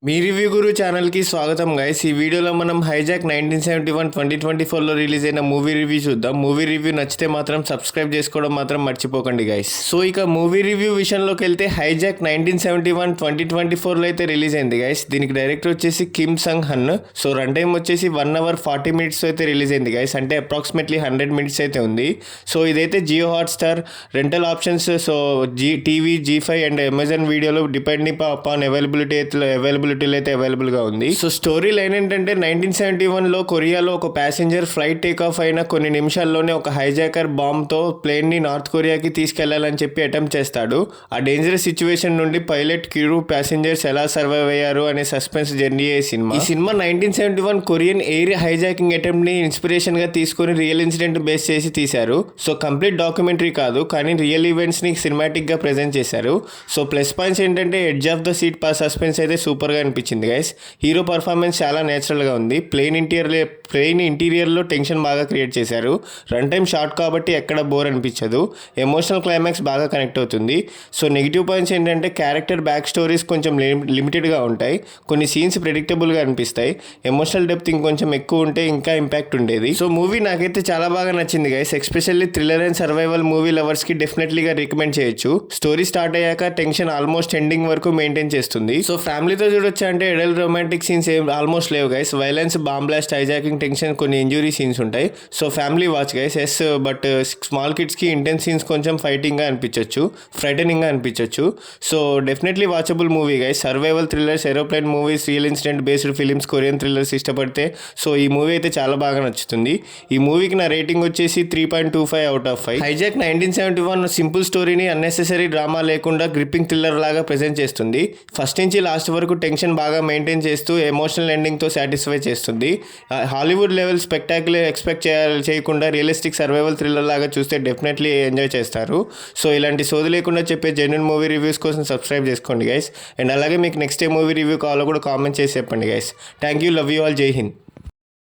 మీ review గురు ఛానల్కి స్వాగతం guys. ఈ వీడియోలో మనం హైజాక్ 1971 2024లో రిలీజ్ అయిన మూవీ రివ్యూ చూద్దాం. మూవీ రివ్యూ నచ్చితే మాత్రం సబ్స్క్రైబ్ చేసుకోవడం మాత్రం మర్చిపోకండి గైస్. సో ఇక మూవీ రివ్యూ విషయంలోకి వెళ్తే హైజాక్ 1971 2024లో అయితే రిలీజ్ అయింది గైస్. దీనికి డైరెక్టర్ వచ్చేసి Kim Sung Han. So run time వచ్చేసి 1 hour 40 minutes అయితే రిలీజ్ అయింది గైస్. అంటే అప్రాక్సిమేట్లీ 100 minutes అయితే ఉంది. సో ఇదైతే Jio Hotstar rental options, so TV G5 and Amazon వీడియోలో డిపెండింగ్ అపాన్ అవైలబిలిటీలో అయితే అవైలబుల్గా ఉంది. సో స్టోరీ లైన్ ఏంటంటే 1971లో కొరియాలో ఒక ప్యాసింజర్ ఫ్లైట్ టేక్ ఆఫ్ అయిన కొన్ని నిమిషాల్లోనే ఒక హైజాకర్ బాంబ్తో ప్లేన్ని నార్త్ కొరియాకి తీసుకెళ్లాలని చెప్పి అటెంప్ట్ చేస్తాడు. ఆ డేంజరస్ సిచ్యువేషన్ నుండి పైలట్, క్రూ, ప్యాసింజర్స్ ఎలా సర్వైవ్ అయ్యారు అనే సస్పెన్స్ జర్నీ ఈ cinema 1971 Korean air hijacking attempt ని ఇన్స్పిరేషన్ గా తీసుకుని రియల్ ఇన్సిడెంట్ బేస్ చేసి తీశారు. సో కంప్లీట్ డాక్యుమెంటరీ కాదు, కానీ రియల్ ఈవెంట్స్ ని సినిమాటిక్ గా ప్రెజెంట్ చేశారు. సో ప్లస్ పాయింట్స్ ఏంటంటే edge of the seat suspense అయితే సూపర్ గా అనిపించింది గైస్. హీరో పర్ఫార్మెన్స్ చాలా నేచురల్ గా ఉంది. ప్లేన్ ఇంటీరియర్లో టెన్షన్ బాగా క్రియేట్ చేశారు. రన్ టైం షార్ట్ కాబట్టి ఎక్కడ బోర్ అనిపించదు. ఎమోషనల్ క్లైమాక్స్ బాగా కనెక్ట్ అవుతుంది. సో నెగిటివ్ పాయింట్స్ ఏంటంటే క్యారెక్టర్ బ్యాక్ స్టోరీస్ కొంచెం లిమిటెడ్గా ఉంటాయి. కొన్ని సీన్స్ ప్రెడిక్టబుల్గా అనిపిస్తాయి. ఎమోషనల్ డెప్త్ ఇంకొంచెం ఎక్కువ ఉంటే ఇంకా ఇంపాక్ట్ ఉండేది. సో మూవీ నాకైతే చాలా బాగా నచ్చింది guys. Especially thriller and survival movie లవర్స్కి డెఫినెట్లీగా రికమెండ్ చేయొచ్చు. స్టోరీ స్టార్ట్ అయ్యాక టెన్షన్ ఆల్మోస్ట్ ఎండింగ్ వరకు మెయింటైన్ చేస్తుంది. సో ఫ్యామిలీతో చూడొచ్చు అంటే ఎడల్ రొమాంటిక్ సీన్స్ ఆల్మోస్ట్ లేవు guys. Violence, bomb blast, hijacking, tension, కొన్ని ఇంజురీ సీన్స్ ఉంటాయి. So family watch guys. But small కిడ్స్కి ఇంటెన్స్ సీన్స్ కొంచెం ఫ్రైటనింగ్గా అనిపించవచ్చు. So definitely watchable movie guys. Survival thrillers, aeroplane movies, real incident based films, Korean thrillers ఇష్టపడితే so ఈ movie అయితే చాలా బాగా నచ్చుతుంది. ఈ మూవీకి నా రేటింగ్ వచ్చేసి 3.25 out of 5. హైజాక్ 1971 సింపుల్ స్టోరీని అన్నెసెసరీ డ్రామా లేకుండా గ్రిప్పింగ్ థ్రిల్లర్ లాగా ప్రెజెంట్ చేస్తుంది. ఫస్ట్ నుంచి లాస్ట్ వరకు టెన్షన్ బాగా మెయింటైన్ చేస్తూ ఎమోషనల్ ఎండింగ్తో సాటిస్ఫై చేస్తుంది. హాలీవుడ్ లెవెల్ స్పెక్టాక్యులర్ ఎక్స్పెక్ట్ చేయకుండా రియలిస్టిక్ సర్వైవల్ థ్రిల్లర్ లాగా చూస్తే డెఫినెట్లీ ఎంజాయ్ చేస్తారు. సో ఇలాంటి సోది లేకుండా చెప్పే జెన్యూన్ మూవీ రివ్యూస్ కోసం సబ్స్క్రైబ్ చేసుకోండి గైస్. అండ్ అలాగే మీకు నెక్స్ట్ ఏ మూవీ రివ్యూ కావాలో కూడా కామెంట్ చేసి చెప్పండి guys. Thank you, love you all, జై హింద్.